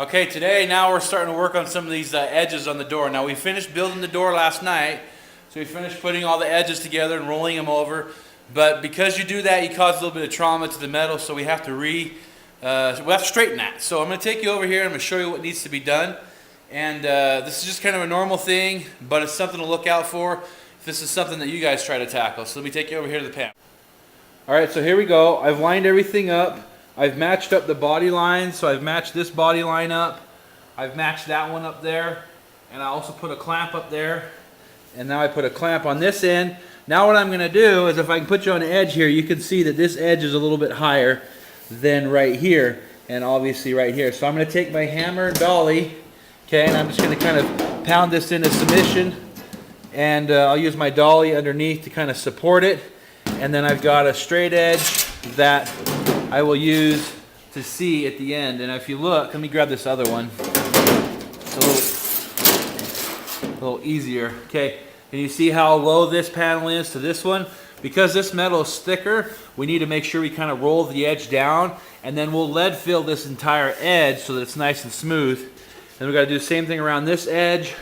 Okay, today now we're starting to work on some of these edges on the door. Now we finished building the door last night, so we finished putting all the edges together and rolling them over. But because you do that, you cause a little bit of trauma to the metal, so we have to we have to straighten that. So I'm going to take you over here and I'm going to show you what needs to be done. And this is just kind of a normal thing, but it's something to look out for if this is something that you guys try to tackle. So let me take you over here to the panel. Alright, so here we go. I've lined everything up. I've matched up the body lines, so I've matched this body line up. I've matched that one up there. And I also put a clamp up there. And now I put a clamp on this end. Now what I'm going to do is, if I can put you on the edge here, you can see that this edge is a little bit higher than right here. And obviously right here. So I'm going to take my hammer and dolly, okay, and I'm just going to kind of pound this into submission. And I'll use my dolly underneath to kind of support it. And then I've got a straight edge that I will use to see at the end. And if you look, let me grab this other one. It's a little easier. Okay, and you see how low this panel is to this one? Because this metal is thicker, we need to make sure we kind of roll the edge down, and then we'll lead fill this entire edge so that it's nice and smooth. And we've got to do the same thing around this edge.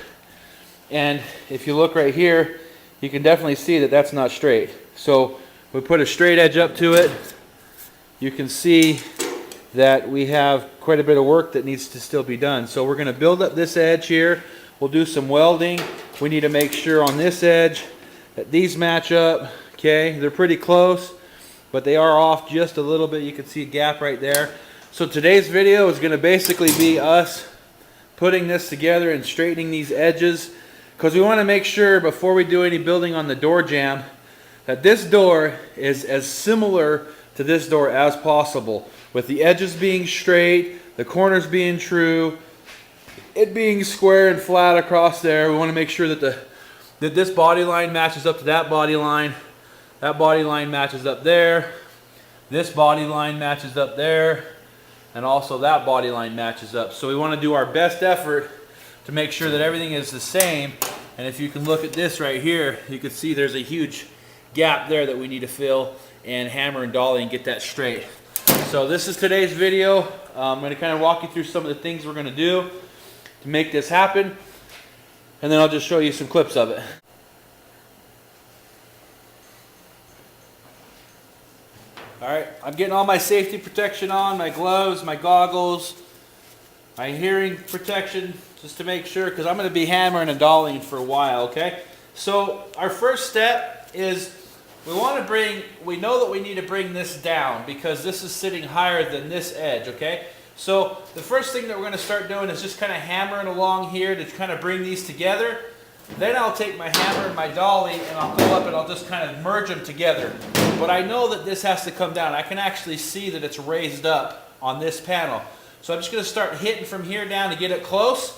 And if you look right here, you can definitely see that that's not straight. So we put a straight edge up to it. You can see that we have quite a bit of work that needs to still be done. So we're going to build up this edge here. We'll do some welding. We need to make sure on this edge that these match up. Okay, they're pretty close, but they are off just a little bit. You can see a gap right there. So today's video is going to basically be us putting this together and straightening these edges, because we want to make sure before we do any building on the door jamb that this door is as similar to this door as possible, with the edges being straight, the corners being true, it being square and flat across there. We want to make sure that this body line matches up to that body line matches up there, this body line matches up there, and also that body line matches up. So we want to do our best effort to make sure that everything is the same. And if you can look at this right here, you can see there's a huge gap there that we need to fill and hammer and dolly and get that straight. So this is today's video. I'm going to kind of walk you through some of the things we're going to do to make this happen, and then I'll just show you some clips of it. Alright, I'm getting all my safety protection on, my gloves, my goggles, my hearing protection, just to make sure, because I'm going to be hammering and dollying for a while, okay? So our first step is we know that we need to bring this down because this is sitting higher than this edge, okay? So the first thing that we're going to start doing is just kind of hammering along here to kind of bring these together. Then I'll take my hammer and my dolly and I'll go up and I'll just kind of merge them together. But I know that this has to come down. I can actually see that it's raised up on this panel. So I'm just going to start hitting from here down to get it close.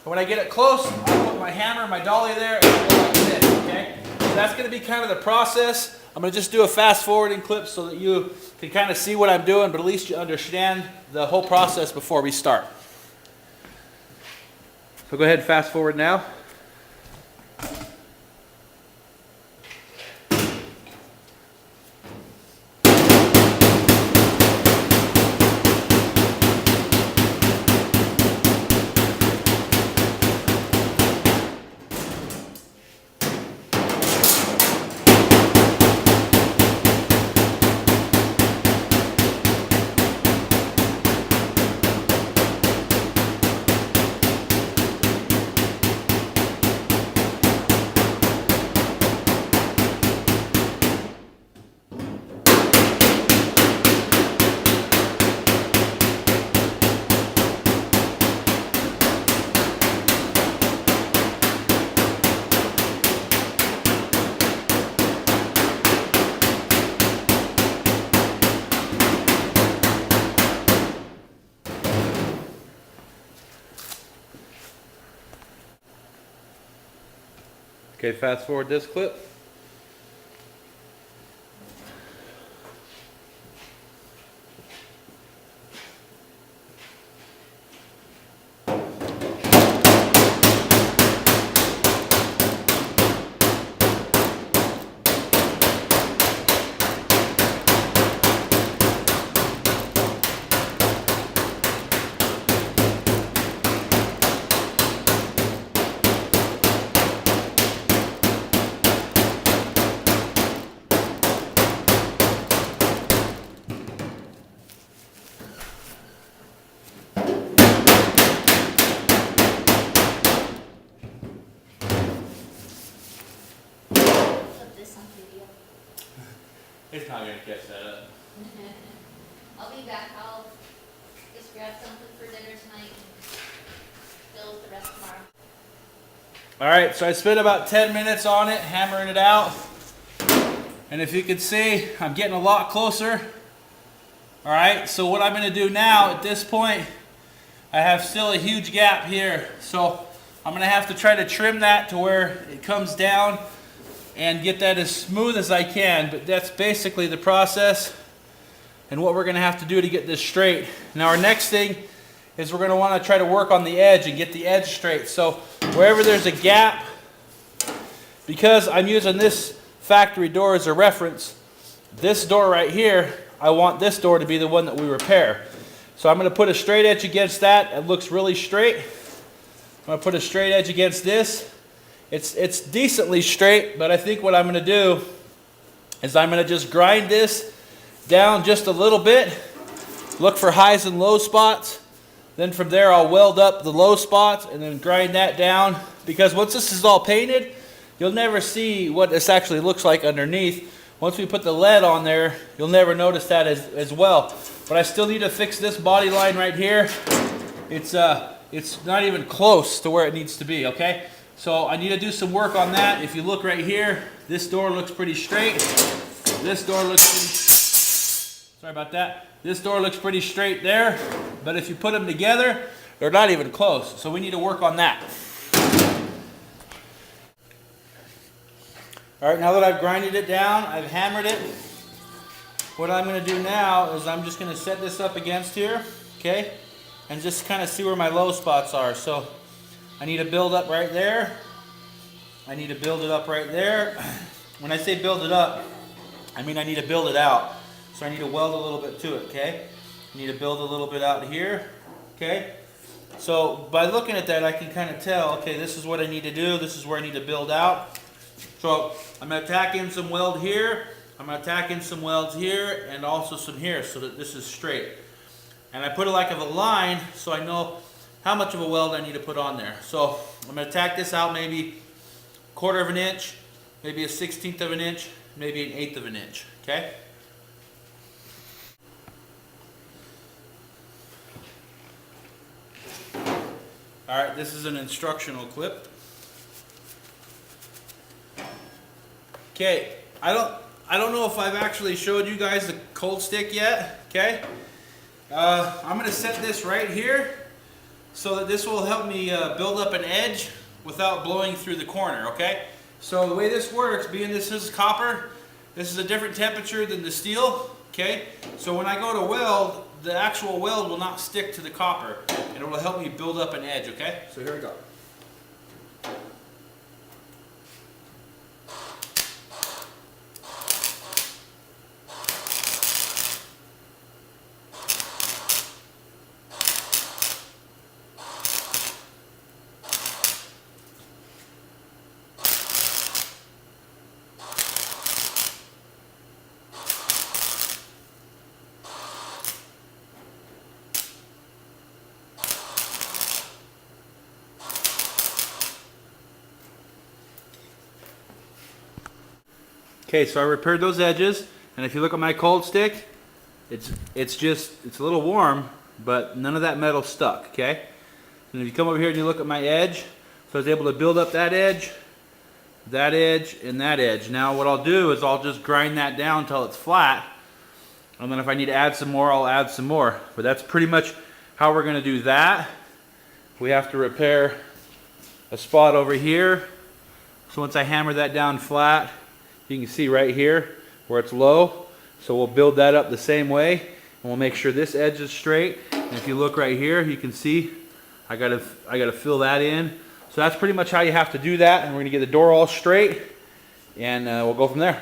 And when I get it close, I'll put my hammer and my dolly there and go like this, okay? So that's going to be kind of the process. I'm going to just do a fast forwarding clip so that you can kind of see what I'm doing, but at least you understand the whole process before we start. So go ahead and fast forward now. Okay, fast forward this clip. It's not gonna catch that up. I'll be back. I'll just grab something for dinner tonight and deal with the rest tomorrow. All right, so I spent about 10 minutes on it, hammering it out. And if you can see, I'm getting a lot closer. All right, so what I'm gonna do now at this point, I have still a huge gap here. So I'm gonna have to try to trim that to where it comes down and get that as smooth as I can. But that's basically the process and what we're gonna have to do to get this straight. Now our next thing is we're gonna wanna try to work on the edge and get the edge straight. So wherever there's a gap, because I'm using this factory door as a reference, this door right here, I want this door to be the one that we repair. So I'm going to put a straight edge against that. It looks really straight. I'm going to put a straight edge against this. It's decently straight, but I think what I'm going to do is I'm going to just grind this down just a little bit, look for highs and low spots. Then from there I'll weld up the low spots and then grind that down, because once this is all painted, you'll never see what this actually looks like underneath. Once we put the lead on there, you'll never notice that as well. But I still need to fix this body line right here. It's not even close to where it needs to be, okay? So I need to do some work on that. If you look right here, this door looks pretty straight. This door looks pretty, sorry about that. This door looks pretty straight there. But if you put them together, they're not even close. So we need to work on that. All right, now that I've grinded it down, I've hammered it. What I'm going to do now is I'm just going to set this up against here, okay? And just kind of see where my low spots are. So I need to build up right there. I need to build it up right there. When I say build it up, I mean I need to build it out. So I need to weld a little bit to it, okay? I need to build a little bit out here, okay? So by looking at that, I can kind of tell, okay, this is what I need to do. This is where I need to build out. So I'm going to tack in some weld here, I'm going to tack in some welds here, and also some here so that this is straight. And I put it like of a line so I know how much of a weld I need to put on there. So I'm going to tack this out maybe 1/4 of an inch, maybe a 1/16 of an inch, maybe an 1/8 of an inch, okay? All right, this is an instructional clip. Okay, I don't know if I've actually showed you guys the cold stick yet, okay? I'm going to set this right here so that this will help me build up an edge without blowing through the corner, okay? So the way this works, being this is copper, this is a different temperature than the steel, okay? So when I go to weld, the actual weld will not stick to the copper, and it will help me build up an edge, okay? So here we go. Okay, so I repaired those edges, and if you look at my cold stick, it's a little warm, but none of that metal stuck, okay? And if you come over here and you look at my edge, so I was able to build up that edge, and that edge. Now what I'll do is I'll just grind that down until it's flat, and then if I need to add some more, I'll add some more. But that's pretty much how we're gonna do that. We have to repair a spot over here. So once I hammer that down flat, you can see right here where it's low. So we'll build that up the same way, and we'll make sure this edge is straight. And if you look right here, you can see I gotta fill that in. So that's pretty much how you have to do that, and we're gonna get the door all straight, and we'll go from there.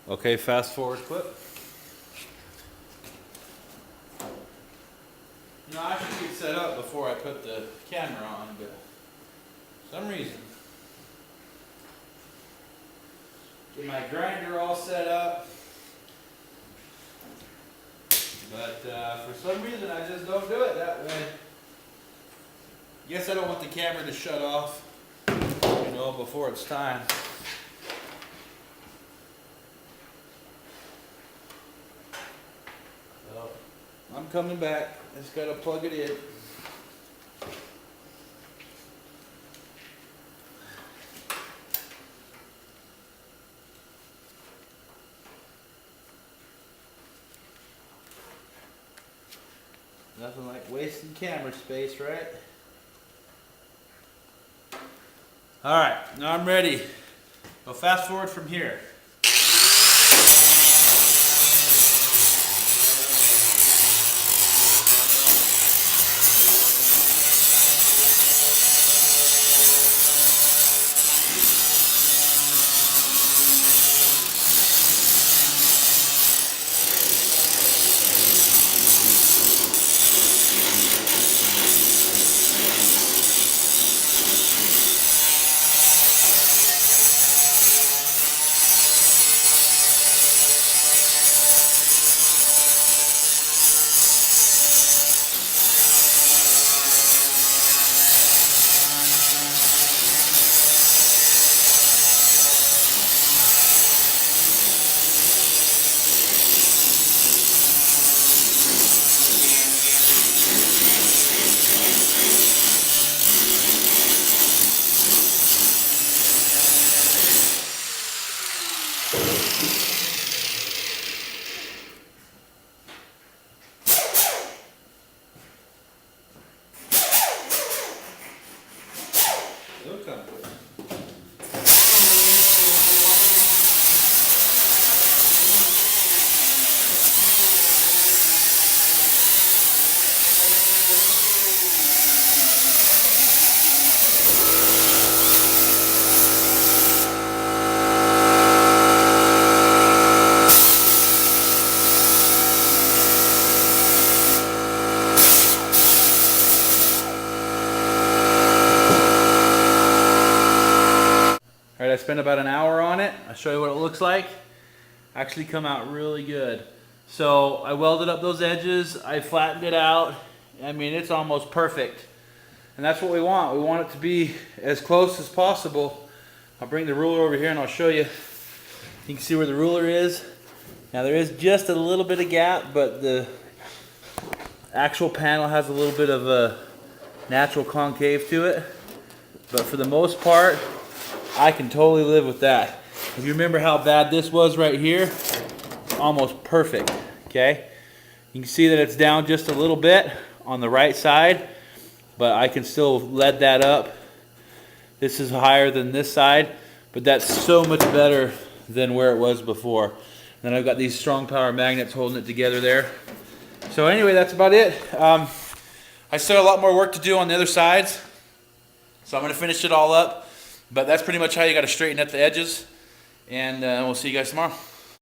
Okay, fast forward clip. You know, I should get set up before I put the camera on, but for some reason. Get my grinder all set up, but for some reason I just don't do it that way. Guess I don't want the camera to shut off, you know, before it's time. I'm coming back. Just gotta plug it in. Nothing like wasting camera space, right? Alright, now I'm ready. So fast forward from here. Alright, I spent about an hour on it. I'll show you what it looks like. Actually come out really good. So I welded up those edges, I flattened it out. I mean, it's almost perfect. And that's what we want. We want it to be as close as possible. I'll bring the ruler over here and I'll show you. You can see where the ruler is. Now there is just a little bit of gap, but the actual panel has a little bit of a natural concave to it. But for the most part, I can totally live with that. If you remember how bad this was right here, it's almost perfect, okay? You can see that it's down just a little bit on the right side, but I can still lead that up. This is higher than this side, but that's so much better than where it was before. Then I've got these strong power magnets holding it together there. So anyway, that's about it. I still have a lot more work to do on the other sides, so I'm going to finish it all up. But that's pretty much how you got to straighten up the edges. And we'll see you guys tomorrow.